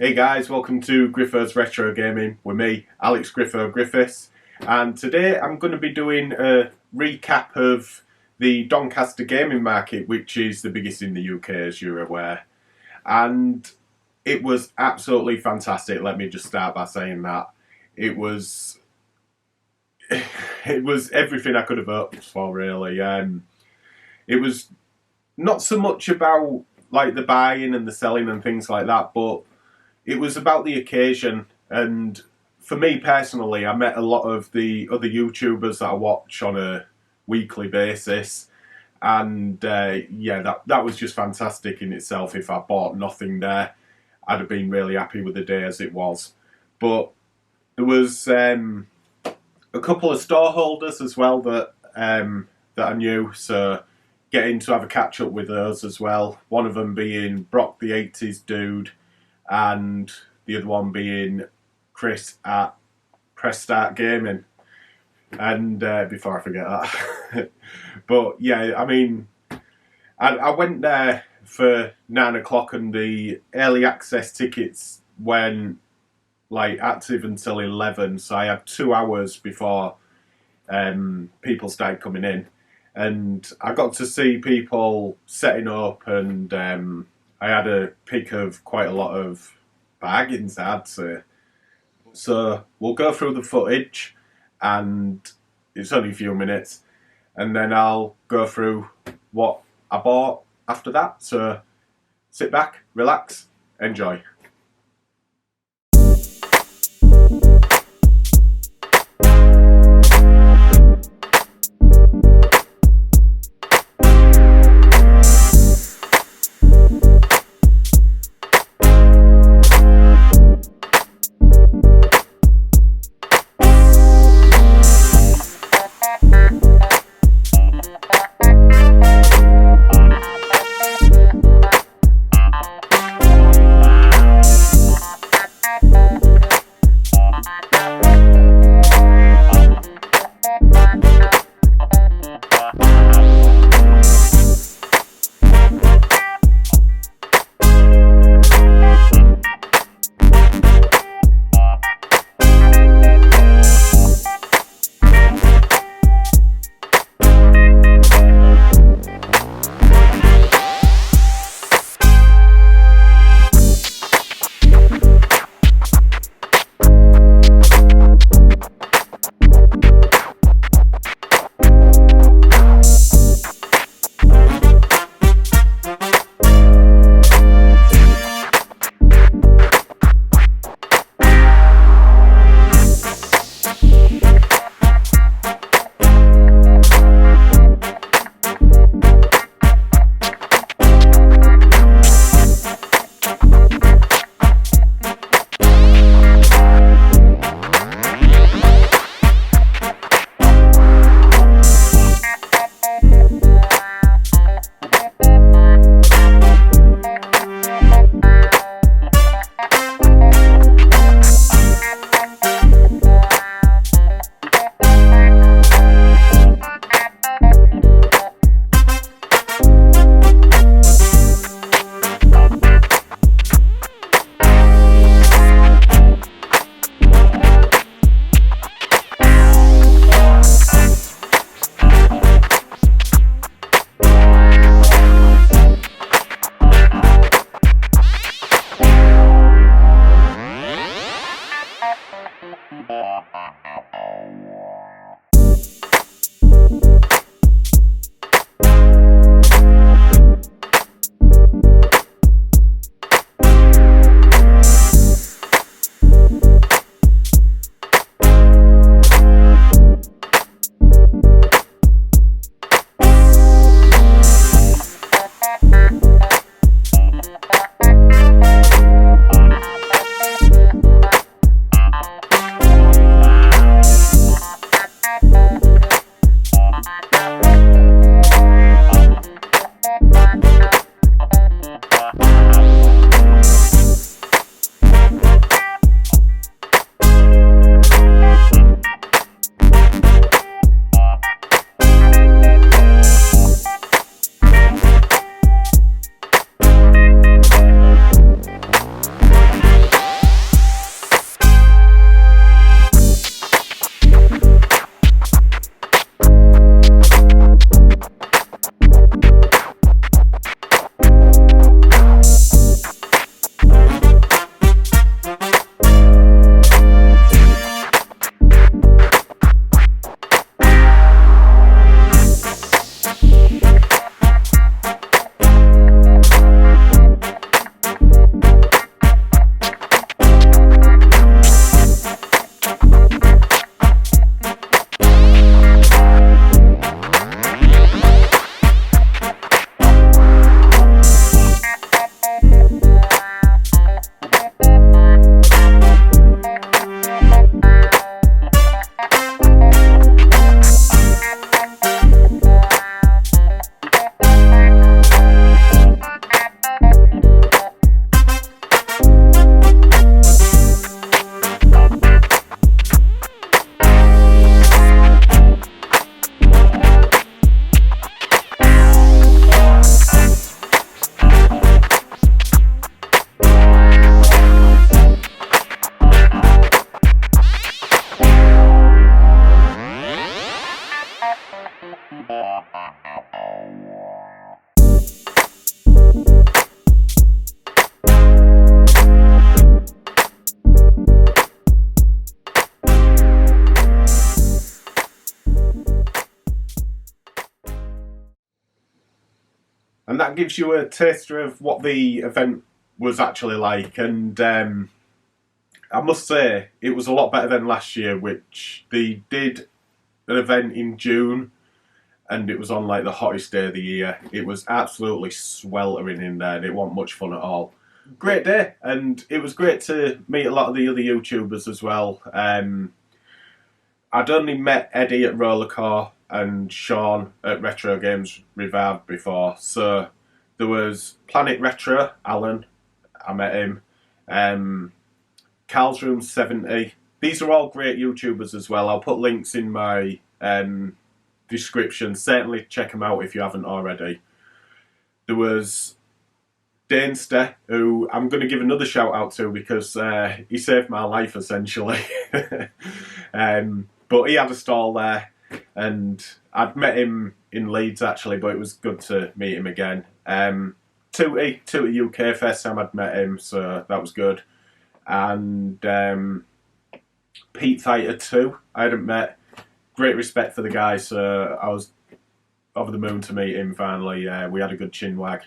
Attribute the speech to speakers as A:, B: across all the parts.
A: Hey guys, welcome to Griffith's Retro Gaming with me, Alex Griffiths, and today I'm going to be doing a recap of the Doncaster Gaming Market, which is the biggest in the UK, as you're aware, and it was absolutely fantastic. Let me just start by saying that it was everything I could have hoped for, really. It was not so much about like the buying and the selling and things like that, but it was about the occasion. And for me personally, I met a lot of the other YouTubers that I watch on a weekly basis, and yeah, that was just fantastic in itself. If I bought nothing there, I'd have been really happy with the day as it was. But there was a couple of store holders as well that I knew, so getting to have a catch up with those as well. One of them being Brock the 80s Dude, and the other one being Chris at Press Start Gaming. And before I forget that, but yeah, I mean, I went there for 9 o'clock, and the early access tickets went like active until 11, so I had 2 hours before people started coming in. And I got to see people setting up, and I had a pick of quite a lot of bargains, I'd say. So we'll go through the footage, and it's only a few minutes, and then I'll go through what I bought after that. So sit back, relax, enjoy. And that gives you a taster of what the event was actually like. And I must say, it was a lot better than last year, which they did an event in June, and it was on like the hottest day of the year. It was absolutely sweltering in there, and it wasn't much fun at all. Great day, and it was great to meet a lot of the other YouTubers as well. I'd only met Eddie at Rollerxcore and Sean at Retro Games Revived before. So there was Planet Retro, Alan, I met him. Carl's Room 70. These are all great YouTubers as well. I'll put links in my description. Certainly check them out if you haven't already. There was Danester, who I'm going to give another shout out to because he saved my life essentially. But he had a stall there, and I'd met him in Leeds actually, but it was good to meet him again. Tooty UK, first time I'd met him, so that was good. And Pete Fighter 2, I hadn't met. Great respect for the guy, so I was over the moon to meet him finally. We had a good chin wag.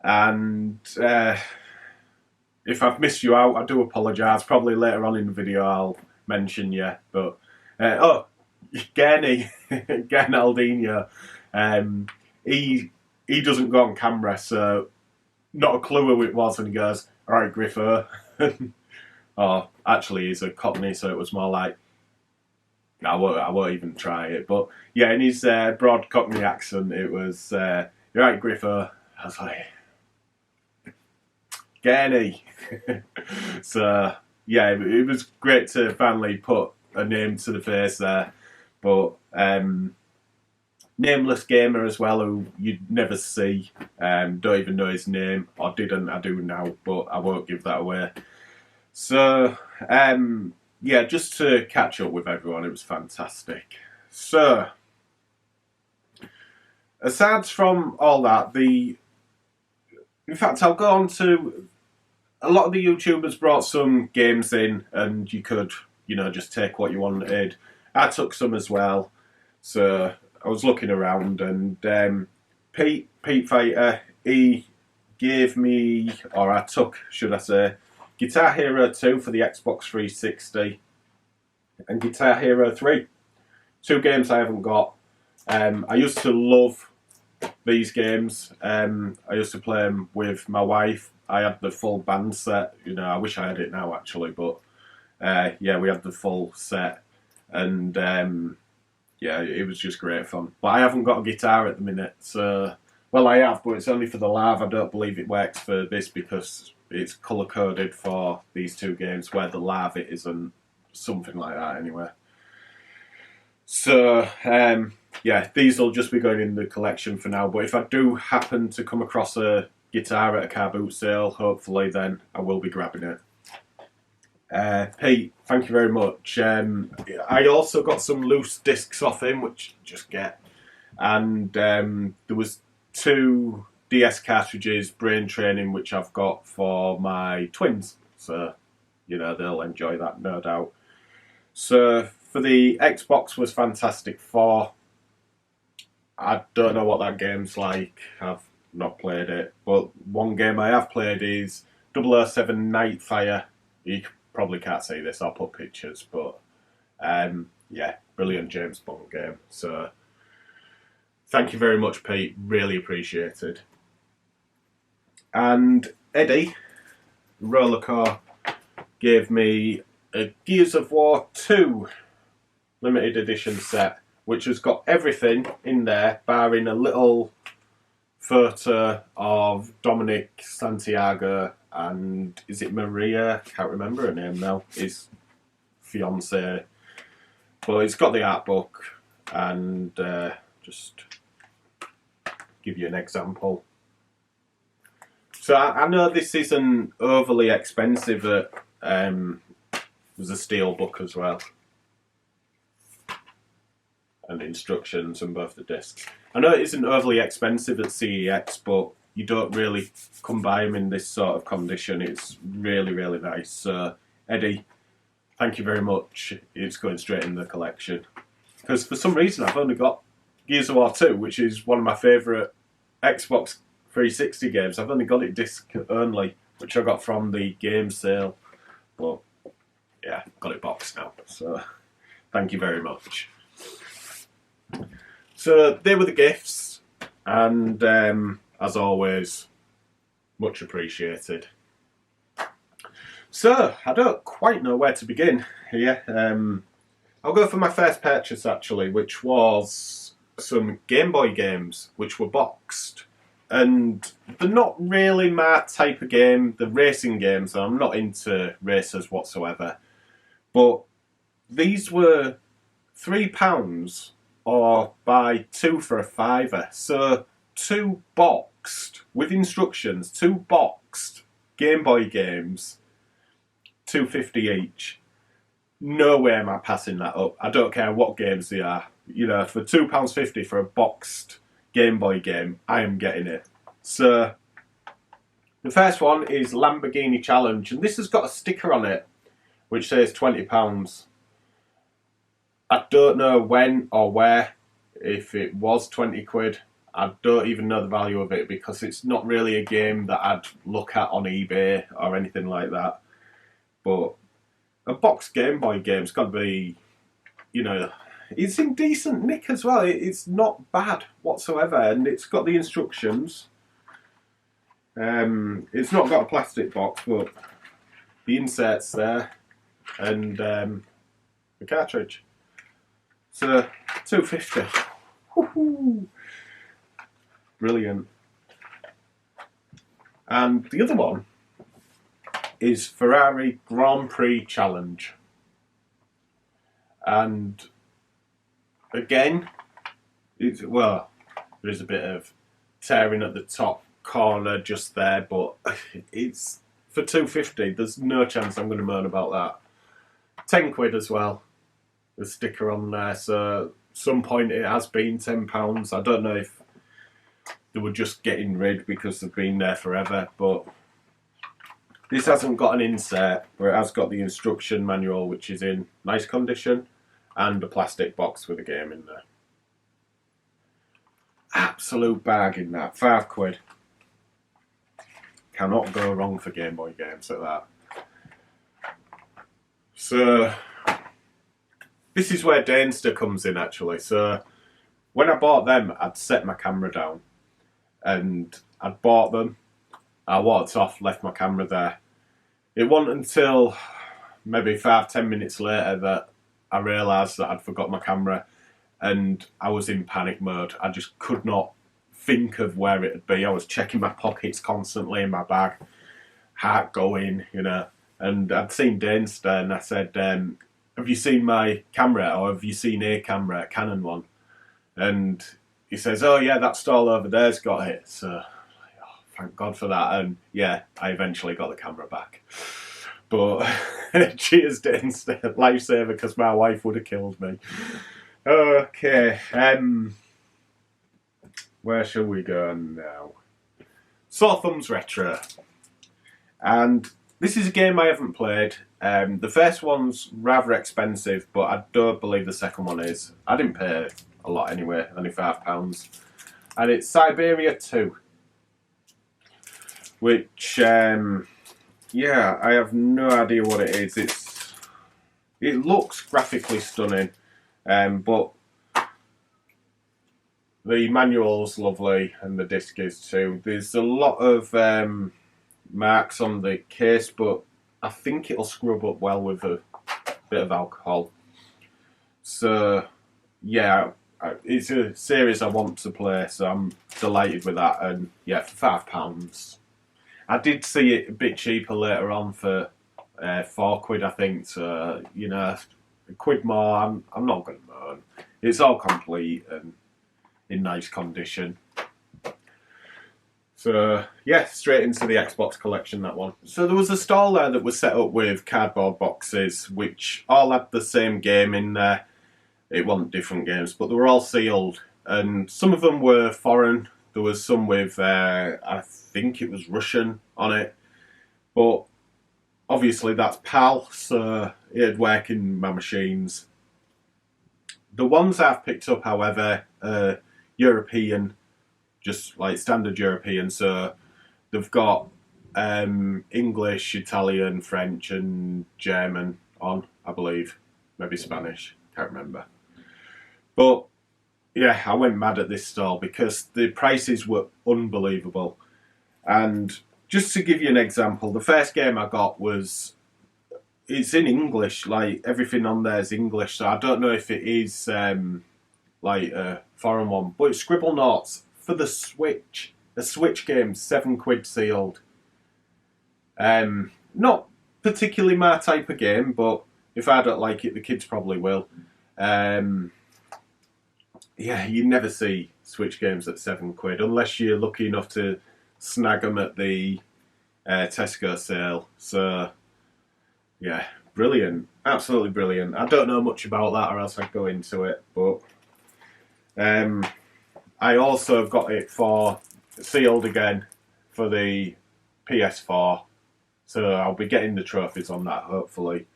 A: And if I've missed you out, I do apologise. Probably later on in the video I'll mention you. But Gurnaldinho, he doesn't go on camera, so not a clue who it was. And he goes, "All right, Griffo." Oh, actually, he's a Cockney, so it was more like, I won't even try it. But yeah, in his broad Cockney accent, it was, "You're right, Griffo." I was like, Gurney. So yeah, it was great to finally put a name to the face there. But Nameless Gamer as well, who you'd never see, don't even know his name, or didn't. I do now, but I won't give that away. So yeah, just to catch up with everyone, it was fantastic. So aside from all that, in fact, I'll go on to a lot of the YouTubers brought some games in, and you could, just take what you wanted. I took some as well, so I was looking around, and Pete Fighter, he gave me, or I took, should I say, Guitar Hero 2 for the Xbox 360 and Guitar Hero 3. Two games I haven't got. I used to love these games. I used to play them with my wife. I had the full band set. I wish I had it now actually, but yeah, we had the full set, and yeah, it was just great fun. But I haven't got a guitar at the minute, so, well, I have, but it's only for the live. I don't believe it works for this because it's colour coded for these two games, where the live it isn't. Something like that anyway. So yeah, these will just be going in the collection for now, but if I do happen to come across a guitar at a car boot sale, hopefully, then I will be grabbing it. Pete, thank you very much. I also got some loose discs off him, which you just get, and there was 2 DS cartridges, Brain Training, which I've got for my twins, so they'll enjoy that, no doubt. So for the Xbox was Fantastic 4. I don't know what that game's like. I've not played it, but one game I have played is 007 Nightfire. You probably can't see this, I'll put pictures, but yeah, brilliant James Bond game. So thank you very much, Pete, really appreciated. And Eddie, Rollerxcore, gave me a Gears of War 2 limited edition set, which has got everything in there, barring a little photo of Dominic Santiago and, is it Maria? Can't remember her name now. His fiancée. But it's got the art book, and just give you an example. So I know this isn't overly expensive. There's a Steelbook as well. and instructions and both the discs. I know it isn't overly expensive at CEX, but you don't really come by them in this sort of condition. It's really, really nice. So, Eddie, thank you very much. It's going straight in the collection. Because for some reason I've only got Gears of War 2, which is one of my favourite Xbox 360 games. I've only got it disc only, which I got from the game sale. But yeah, got it boxed now. So thank you very much. So they were the gifts, and as always, much appreciated. So I don't quite know where to begin here. I'll go for my first purchase actually, which was some Gameboy games, which were boxed. And they're not really my type of game, the racing games. I'm not into racers whatsoever. But these were £3 or buy 2 for a £5. So 2 boxed, with instructions, 2 boxed Gameboy games, £2.50 each. No way am I passing that up. I don't care what games they are. You know, for £2.50 for a boxed Game Boy game, I am getting it. So, the first one is Lamborghini Challenge, and this has got a sticker on it which says £20. I don't know when or where, if it was 20 quid. I don't even know the value of it because it's not really a game that I'd look at on eBay or anything like that. But a boxed Game Boy game's got to be, you know, it's in decent nick as well. It's not bad whatsoever, and it's got the instructions. It's not got a plastic box, but the insert's there, and the cartridge. So £2.50. Woohoo! Brilliant. And the other one is Ferrari Grand Prix Challenge. And again, well, there's a bit of tearing at the top corner just there, but it's for £2.50. There's no chance I'm going to moan about that. 10 quid as well. The sticker on there, so at some point it has been £10. I don't know if they were just getting rid because they've been there forever, but this hasn't got an insert, but it has got the instruction manual, which is in nice condition, and a plastic box with a game in there. Absolute bargain that, £5. Cannot go wrong for Game Boy games like that. So, this is where Danester comes in actually. So, when I bought them, I'd set my camera down, and I'd bought them, I walked off, left my camera there. It wasn't until maybe 5-10 minutes later that I realised that I'd forgot my camera, and I was in panic mode. I just could not think of where it'd be. I was checking my pockets constantly in my bag, heart going, you know. And I'd seen Danester, and I said, have you seen my camera, or have you seen a camera, a Canon one? And he says, oh yeah, that stall over there's got it. So, oh, thank God for that. And yeah, I eventually got the camera back. But cheers, Danester, lifesaver, because my wife would have killed me. Okay, where shall we go now? Sore Thumbs Retro. And this is a game I haven't played. The first one's rather expensive, but I don't believe the second one is. I didn't pay a lot anyway, only £5. And it's Siberia 2. Which, yeah, I have no idea what it is. It looks graphically stunning, but the manual's lovely and the disc is too. There's a lot of marks on the case, but I think it'll scrub up well with a bit of alcohol. So, yeah, it's a series I want to play, so I'm delighted with that. And yeah, for £5. I did see it a bit cheaper later on for £4, I think. So, you know, a quid more, I'm not going to moan. It's all complete and in nice condition. So, yeah, straight into the Xbox collection, that one. So there was a stall there that was set up with cardboard boxes, which all had the same game in there. It wasn't different games, but they were all sealed, and some of them were foreign. There was some with, I think it was Russian on it, but obviously that's PAL, so it'd work in my machines. The ones I've picked up, however, are European, just like standard European, so they've got English, Italian, French, and German on, I believe. Maybe Spanish, can't remember. But yeah, I went mad at this stall because the prices were unbelievable. And just to give you an example, the first game I got it's in English, like everything on there is English, so I don't know if it is like a foreign one, but it's Scribblenauts for the Switch. A Switch game, £7 sealed. Not particularly my type of game, but if I don't like it, the kids probably will. Yeah, you never see Switch games at £7 unless you're lucky enough to snag them at the Tesco sale. So, yeah, brilliant. Absolutely brilliant. I don't know much about that or else I'd go into it, but I also got it for sealed again for the PS4. So I'll be getting the trophies on that, hopefully.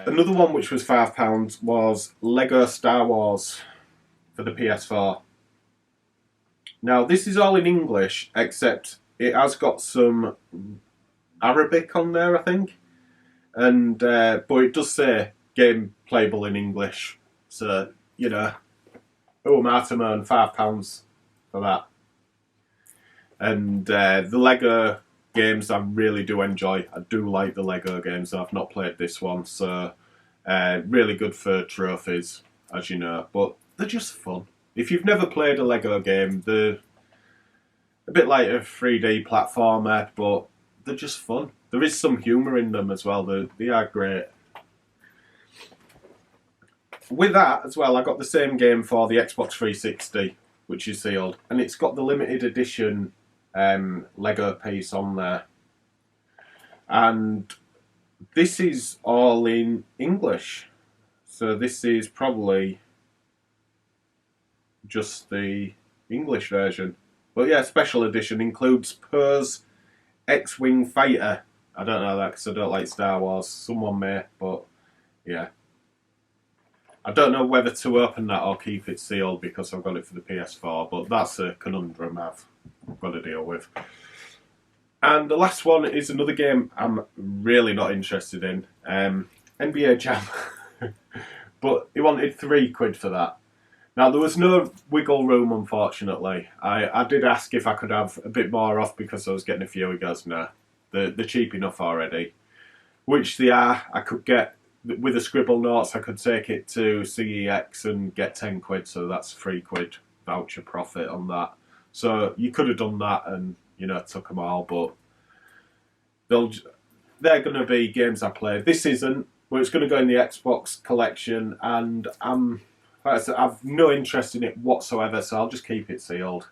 A: Another one which was £5 was Lego Star Wars for the PS4. Now, this is all in English, except it has got some Arabic on there, I think. And but it does say game playable in English. So, you know, who am I to earn £5 for that? And the Lego games I really do enjoy. I do like the Lego games. I've not played this one, so really good for trophies, as you know. But they're just fun. If you've never played a Lego game, they're a bit like a 3D platformer, but they're just fun. There is some humour in them as well. They are great. With that as well, I got the same game for the Xbox 360, which is sealed, and it's got the limited edition Lego piece on there. And this is all in English. So this is probably just the English version. But yeah, special edition includes Poe's X-Wing Fighter. I don't know that because I don't like Star Wars. Someone may, but yeah. I don't know whether to open that or keep it sealed because I've got it for the PS4, but that's a conundrum I've got to deal with. And the last one is another game I'm really not interested in. NBA Jam. But he wanted £3 for that. Now, there was no wiggle room, unfortunately. I did ask if I could have a bit more off because I was getting a few. He goes, no, they're cheap enough already. Which they are. I could get, with the Scribblenauts, I could take it to CEX and get £10, so that's £3 voucher profit on that. So you could have done that and, you know, took them all, but they're going to be games I played. This isn't, but it's going to go in the Xbox collection, and I've no interest in it whatsoever, so I'll just keep it sealed.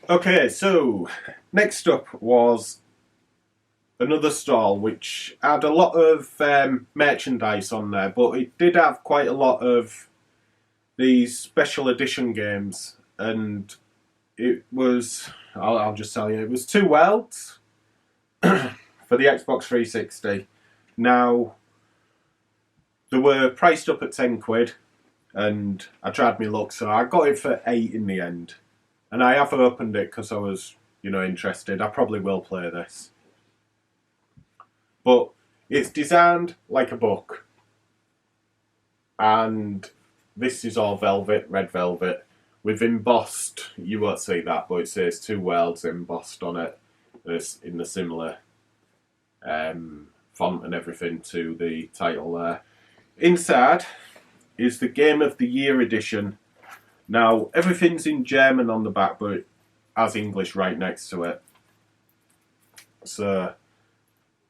A: Okay, so next up was another stall which had a lot of merchandise on there, but it did have quite a lot of these special edition games, and it was, I'll just tell you, it was 2 Worlds for the Xbox 360. Now, they were priced up at £10, and I tried my luck, so I got it for 8 in the end. And I have opened it because I was, you know, interested. I probably will play this. But it's designed like a book. And this is all velvet, red velvet, with embossed, you won't see that, but it says 2 Worlds embossed on it. It's in the similar font and everything to the title there. Inside is the Game of the Year edition. Now, everything's in German on the back, but it has English right next to it. So,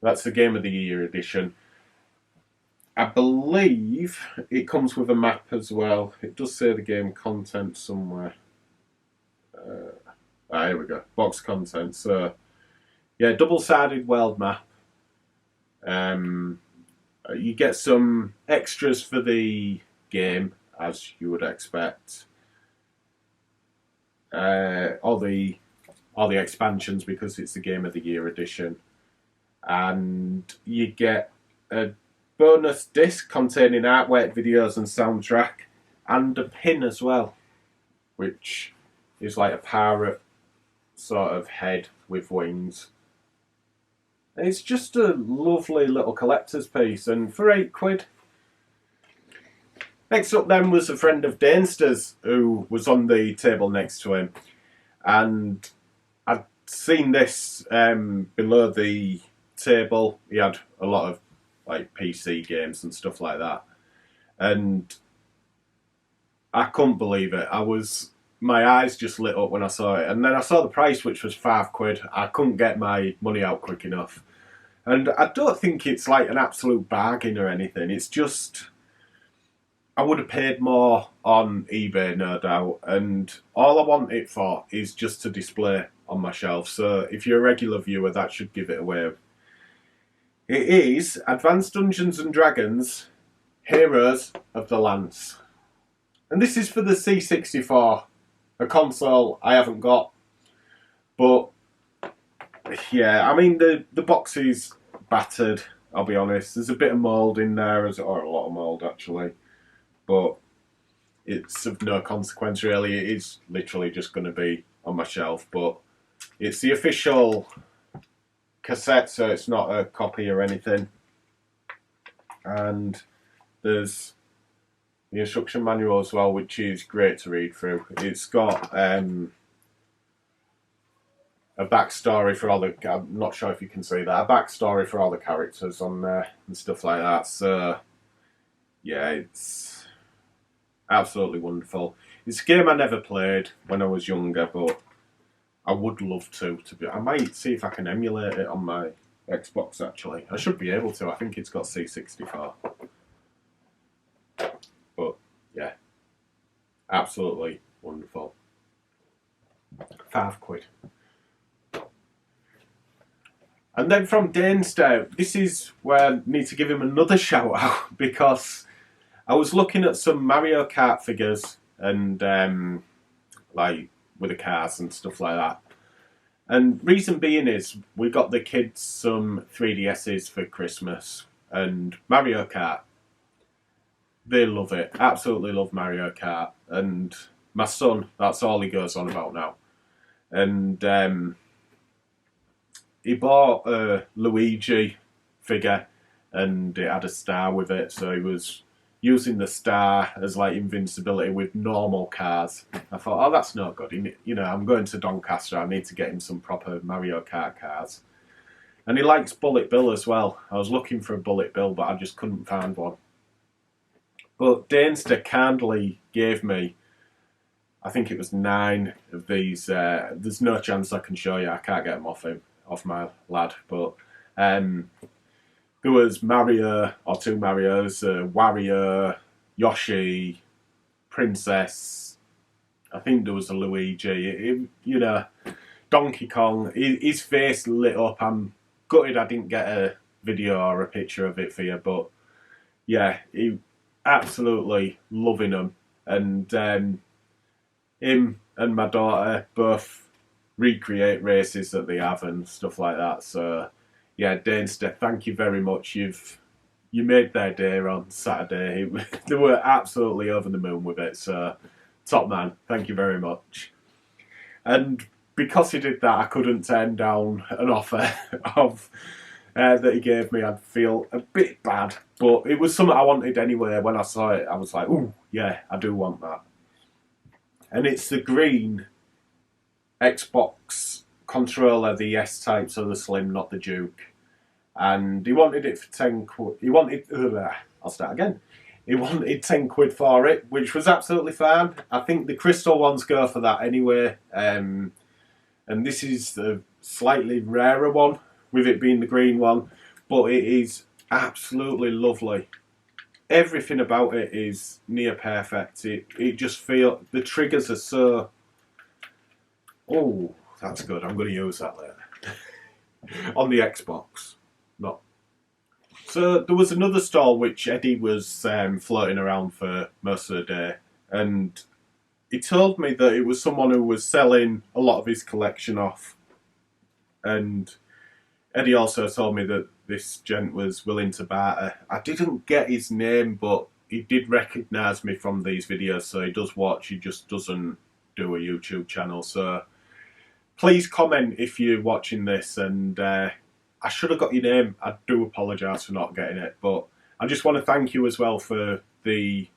A: that's the Game of the Year edition. I believe it comes with a map as well. It does say the game content somewhere. Here we go. Box content. So, yeah, double-sided world map. You get some extras for the game, as you would expect. All the expansions, because it's the Game of the Year edition, and you get a bonus disc containing artwork, videos and soundtrack, and a pin as well, which is like a parrot sort of head with wings. And it's just a lovely little collector's piece, and for £8. Next up then was a friend of Danester's who was on the table next to him, and I'd seen this below the table. He had a lot of like PC games and stuff like that, and I couldn't believe it. My eyes just lit up when I saw it, and then I saw the price, which was £5. I couldn't get my money out quick enough, and I don't think it's like an absolute bargain or anything. It's just, I would have paid more on eBay, no doubt, and all I want it for is just to display on my shelf. So if you're a regular viewer, that should give it away. It is Advanced Dungeons and Dragons Heroes of the Lance. And this is for the C64, a console I haven't got. But yeah, I mean the box is battered, I'll be honest. There's a bit of mould in there, or a lot of mould actually. But it's of no consequence really. It is literally just going to be on my shelf. But it's the official cassette, so it's not a copy or anything. And there's the instruction manual as well, which is great to read through. It's got a backstory for all the, I'm not sure if you can see that, a backstory for all the characters on there and stuff like that. So yeah, it's absolutely wonderful. It's a game I never played when I was younger, but I would love to be. I might see if I can emulate it on my Xbox actually. I should be able to. I think it's got C64. But yeah, absolutely wonderful. £5. And then from Danester, this is where I need to give him another shout out, because I was looking at some Mario Kart figures and like with the cars and stuff like that. And reason being is we got the kids some 3DSs for Christmas, and Mario Kart, they love it. Absolutely love Mario Kart. And my son, that's all he goes on about now. And he bought a Luigi figure, and it had a star with it, so he was using the star as like invincibility with normal cars. I thought, oh, that's not good. You know, I'm going to Doncaster, I need to get him some proper Mario Kart cars. And he likes Bullet Bill as well. I was looking for a Bullet Bill, but I just couldn't find one. But Danester kindly gave me, I think it was 9 of these. There's no chance I can show you, I can't get them off my lad. But there was Mario, or 2 Marios, Wario, Yoshi, Princess. I think there was a Luigi. You know, Donkey Kong. His face lit up. I'm gutted I didn't get a video or a picture of it for you, but yeah, he absolutely loving them. And him and my daughter both recreate races that they have and stuff like that. So yeah, Danester, thank you very much. You made their day on Saturday. They were absolutely over the moon with it. So top man, thank you very much. And because he did that, I couldn't turn down an offer of that he gave me. I'd feel a bit bad, but it was something I wanted anyway. When I saw it, I was like, ooh, yeah, I do want that. And it's the green Xbox controller, the S-Type, so the Slim, not the Duke. And he wanted it for 10 quid. He wanted, I'll start again. He wanted 10 quid for it, which was absolutely fine. I think the crystal ones go for that anyway. And this is the slightly rarer one, with it being the green one. But it is absolutely lovely. Everything about it is near perfect. It just feels, the triggers are so, oh, that's good. I'm going to use that later. On the Xbox. Not. So there was another stall which Eddie was floating around for most of the day, and he told me that it was someone who was selling a lot of his collection off. And Eddie also told me that this gent was willing to barter. I didn't get his name, but he did recognise me from these videos, so he does watch, he just doesn't do a YouTube channel. So please comment if you're watching this, and I should have got your name. I do apologise for not getting it, but I just want to thank you as well for the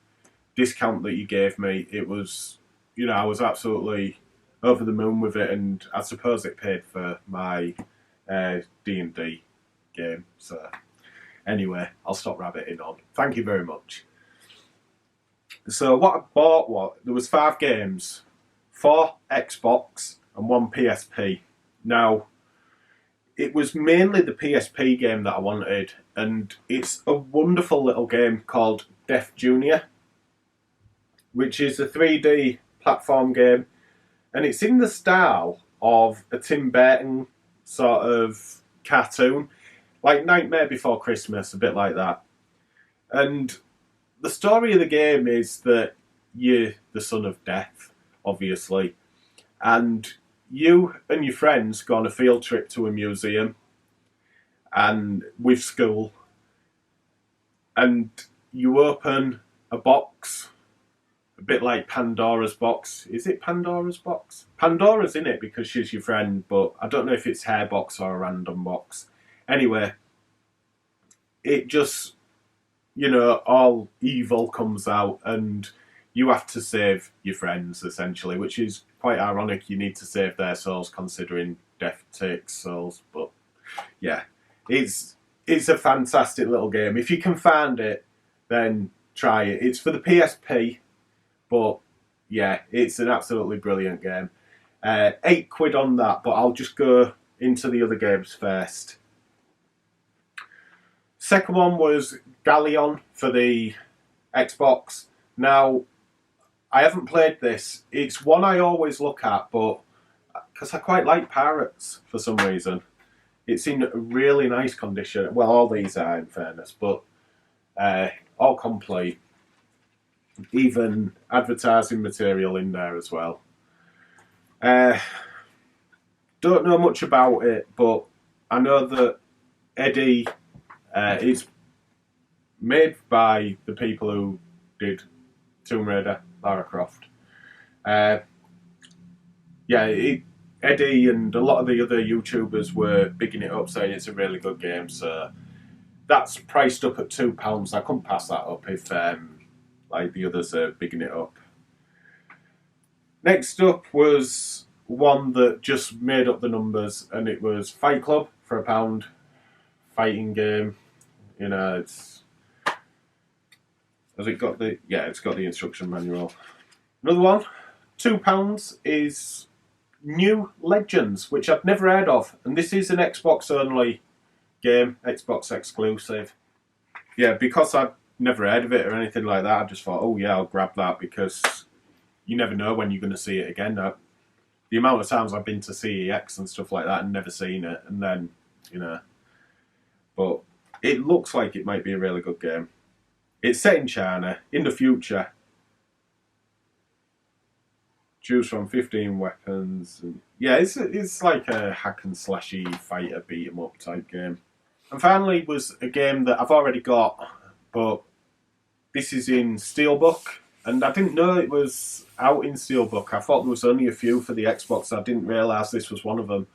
A: discount that you gave me. It was, you know, I was absolutely over the moon with it, and I suppose it paid for my D&D game. So anyway, I'll stop rabbiting on. Thank you very much. So what I bought there was 5 games, 4 Xbox and 1 PSP. Now, it was mainly the PSP game that I wanted, and it's a wonderful little game called Death Junior, which is a 3D platform game, and it's in the style of a Tim Burton sort of cartoon, like Nightmare Before Christmas, a bit like that. And the story of the game is that you're the son of death, obviously, and you and your friends go on a field trip to a museum and with school, and you open a box, a bit like Pandora's box. Is it Pandora's box? Pandora's in it because she's your friend, but I don't know if it's her box or a random box. Anyway, it just, you know, all evil comes out and you have to save your friends, essentially, which is quite ironic. You need to save their souls considering death takes souls. But yeah, it's a fantastic little game. If you can find it, then try it. It's for the PSP, but yeah, it's an absolutely brilliant game. £8 on that, but I'll just go into the other games first. Second one was Galleon for the Xbox. Now, I haven't played this. It's one I always look at, but because I quite like pirates for some reason. It's in really nice condition. Well, all these are, in fairness, but all complete. Even advertising material in there as well. Don't know much about it, but I know that Eddie is made by the people who did Tomb Raider, Lara Croft. Eddie and a lot of the other YouTubers were bigging it up, saying it's a really good game. So that's priced up at £2. I couldn't pass that up if like the others are bigging it up. Next up was one that just made up the numbers, and it was Fight Club for £1. Fighting game. You know, it's got the instruction manual. Another one, £2, is New Legends, which I've never heard of, and this is an Xbox only game, Xbox exclusive. Yeah, because I've never heard of it or anything like that, I just thought, oh yeah, I'll grab that, because you never know when you're going to see it again. The amount of times I've been to CEX and stuff like that and never seen it, and then, you know, but it looks like it might be a really good game. It's set in China, in the future. Choose from 15 weapons. And yeah, it's like a hack and slashy fighter beat 'em up type game. And finally was a game that I've already got, but this is in Steelbook, and I didn't know it was out in Steelbook. I thought there was only a few for the Xbox. I didn't realise this was one of them.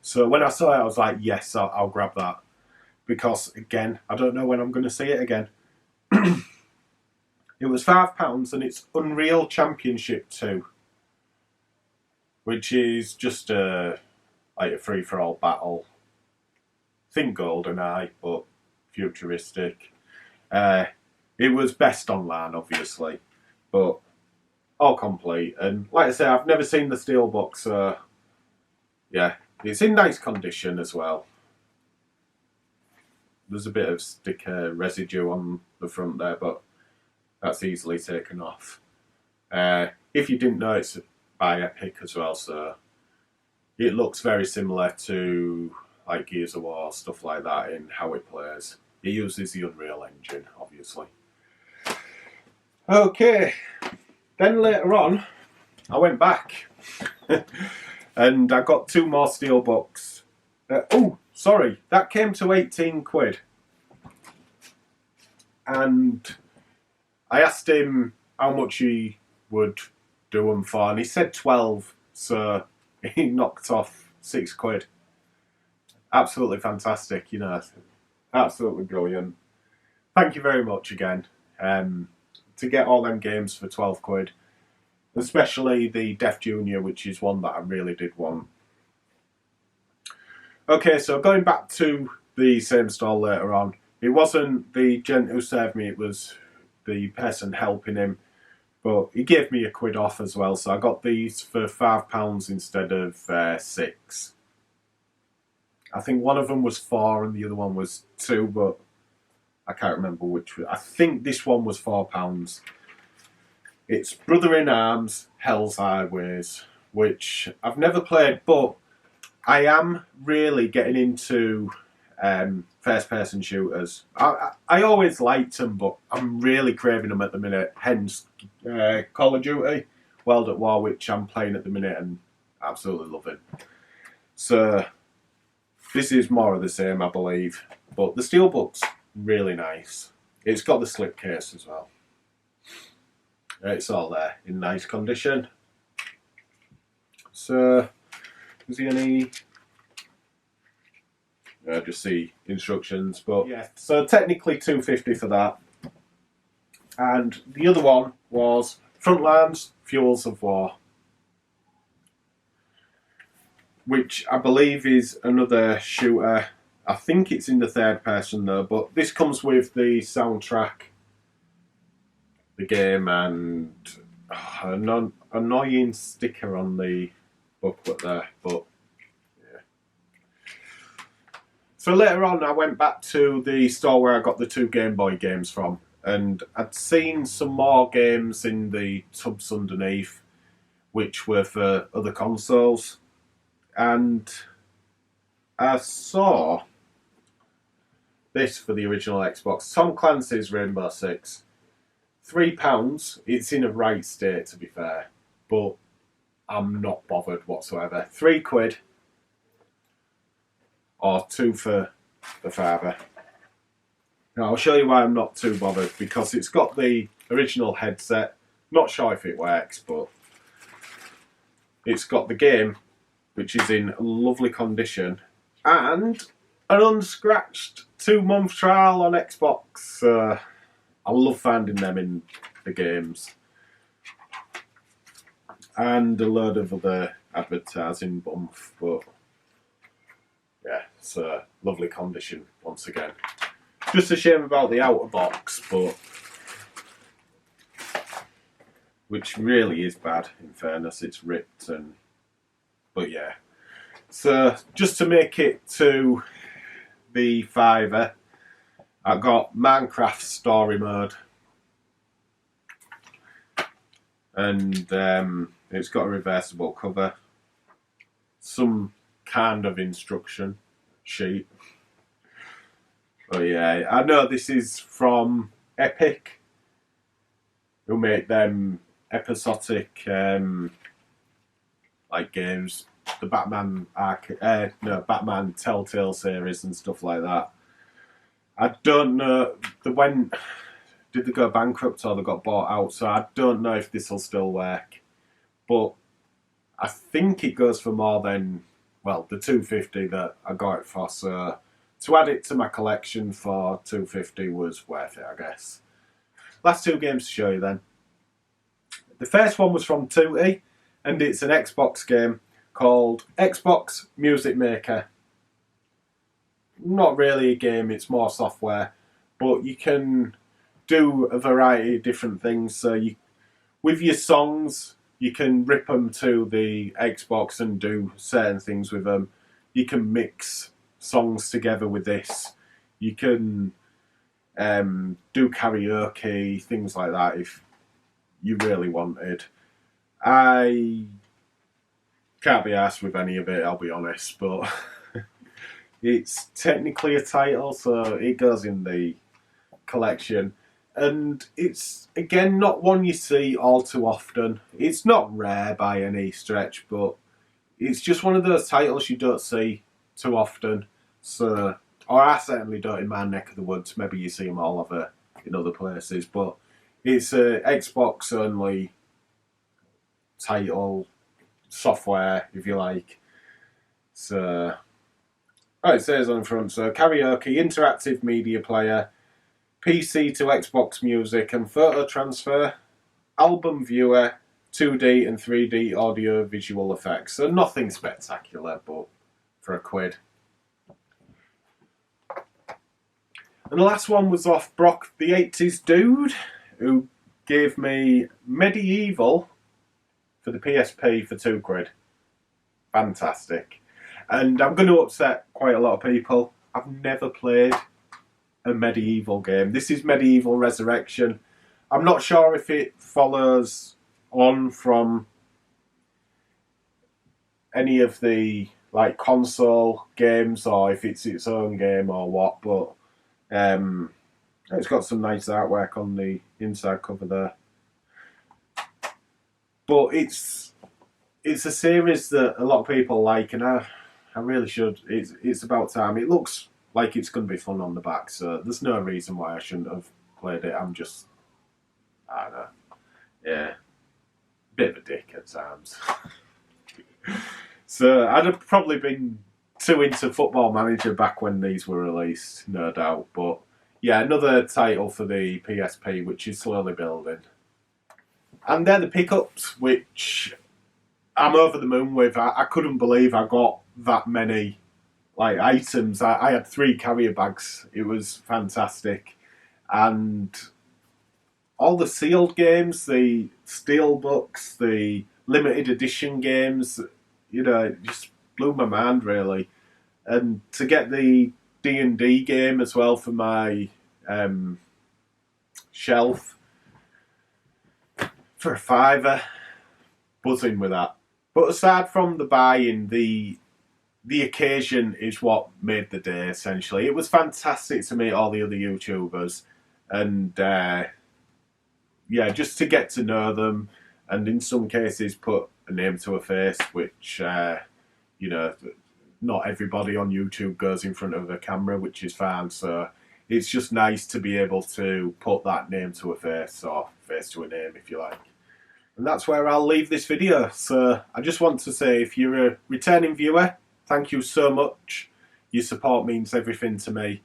A: So when I saw it, I was like, yes, I'll grab that. Because, again, I don't know when I'm going to see it again. It was £5, and it's Unreal Championship 2. Which is just like a free-for-all battle. Think GoldenEye, but futuristic. It was best online, obviously, but all complete. And like I say, I've never seen the Steelbook, so yeah, it's in nice condition as well. There's a bit of sticker residue on the front there, but that's easily taken off. If you didn't know, it's by Epic as well, so it looks very similar to like Gears of War, stuff like that in how it plays. It uses the Unreal Engine, obviously. Okay, then later on, I went back and I got 2 more Steelbooks. Oh, sorry, that came to 18 quid. And I asked him how much he would do them for, and he said 12, so he knocked off 6 quid. Absolutely fantastic, you know, absolutely brilliant. Thank you very much again. To get all them games for 12 quid, especially the Def Junior, which is one that I really did want. Okay, so going back to the same stall later on, it wasn't the gent who served me, it was the person helping him, but he gave me a quid off as well, so I got these for £5 instead of 6. I think one of them was 4 and the other one was 2, but I can't remember which. I think this one was £4. It's Brother in Arms, Hell's Highways, which I've never played, but I am really getting into first-person shooters. I always liked them, but I'm really craving them at the minute. Hence, Call of Duty, World at War, which I'm playing at the minute and absolutely loving. So this is more of the same, I believe. But the Steelbook's really nice. It's got the slipcase as well. It's all there in nice condition. So, is there any... just see instructions, but yeah, so technically £2.50 for that. And the other one was Frontlines, Fuels of War, which I believe is another shooter. I think it's in the 3rd person though, but this comes with the soundtrack, the game, and an annoying sticker on the booklet there, but yeah. So later on I went back to the store where I got the 2 Gameboy games from, and I'd seen some more games in the tubs underneath which were for other consoles, and I saw this for the original Xbox, Tom Clancy's Rainbow Six. £3, it's in a right state to be fair, but I'm not bothered whatsoever. 3 quid, or 2 for the father. Now I'll show you why I'm not too bothered, because it's got the original headset, not sure if it works, but it's got the game, which is in lovely condition, and an unscratched 2-month trial on Xbox. I love finding them in the games. And a load of other advertising bump, but yeah, it's a lovely condition once again. Just a shame about the outer box, but which really is bad, in fairness, it's ripped, and but yeah. So just to make it to the £5, I got Minecraft Story Mode, and it's got a reversible cover, some kind of instruction sheet. Oh yeah, I know this is from Epic, who make them episodic like games, the Batman Batman Telltale series and stuff like that. I don't know, did they go bankrupt or they got bought out, so I don't know if this will still work. But I think it goes for more than, well, the £2.50 that I got it for, so to add it to my collection for £2.50 was worth it, I guess. Last 2 games to show you then. The first one was from Tooty, and it's an Xbox game called Xbox Music Maker. Not really a game, it's more software, but you can do a variety of different things. So with your songs, you can rip them to the Xbox and do certain things with them. You can mix songs together with this. You can do karaoke, things like that if you really wanted. I can't be arsed with any of it, I'll be honest, but It's technically a title, so it goes in the collection. And it's, again, not one you see all too often. It's not rare by any stretch, but it's just one of those titles you don't see too often. So, or I certainly don't in my neck of the woods. Maybe you see them all over in other places, but it's a Xbox only title, software, if you like. So, oh, it says on the front, so karaoke, interactive media player, PC to Xbox music and photo transfer, album viewer, 2D and 3D audio visual effects. So nothing spectacular, but for £1. And the last one was off Brock the 80s Dude, who gave me Medieval for the PSP for £2. Fantastic. And I'm going to upset quite a lot of people. I've never played a Medieval game. This is Medieval Resurrection. I'm not sure if it follows on from any of the like console games or if it's its own game or what, but it's got some nice artwork on the inside cover there. But it's a series that a lot of people like, and I really should. It's about time. It looks like it's going to be fun on the back, so there's no reason why I shouldn't have played it. I'm just, I don't know, yeah, bit of a dick at times. So I'd have probably been too into Football Manager back when these were released, no doubt. But yeah, another title for the PSP, which is slowly building. And they're the pickups, which I'm over the moon with. I couldn't believe I got that many like items. I had 3 carrier bags. It was fantastic. And all the sealed games, the Steelbooks, the limited edition games, you know, it just blew my mind really. And to get the D&D game as well for my shelf for £5, buzzing with that. But aside from the buying, the occasion is what made the day, essentially. It was fantastic to meet all the other YouTubers and yeah, just to get to know them and in some cases put a name to a face, which you know, not everybody on YouTube goes in front of a camera, which is fine. So it's just nice to be able to put that name to a face, or face to a name if you like. And that's where I'll leave this video. So I just want to say, if you're a returning viewer, thank you so much. Your support means everything to me.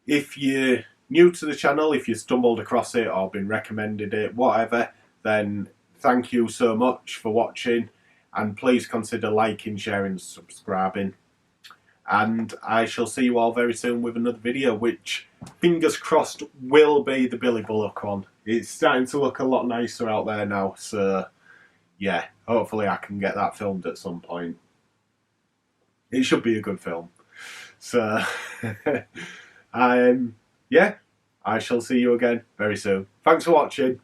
A: If you're new to the channel, if you stumbled across it or been recommended it, whatever, then thank you so much for watching. And please consider liking, sharing, and subscribing. And I shall see you all very soon with another video, which, fingers crossed, will be the Billy Bullock one. It's starting to look a lot nicer out there now, so yeah, hopefully I can get that filmed at some point. It should be a good film. So, yeah, I shall see you again very soon. Thanks for watching.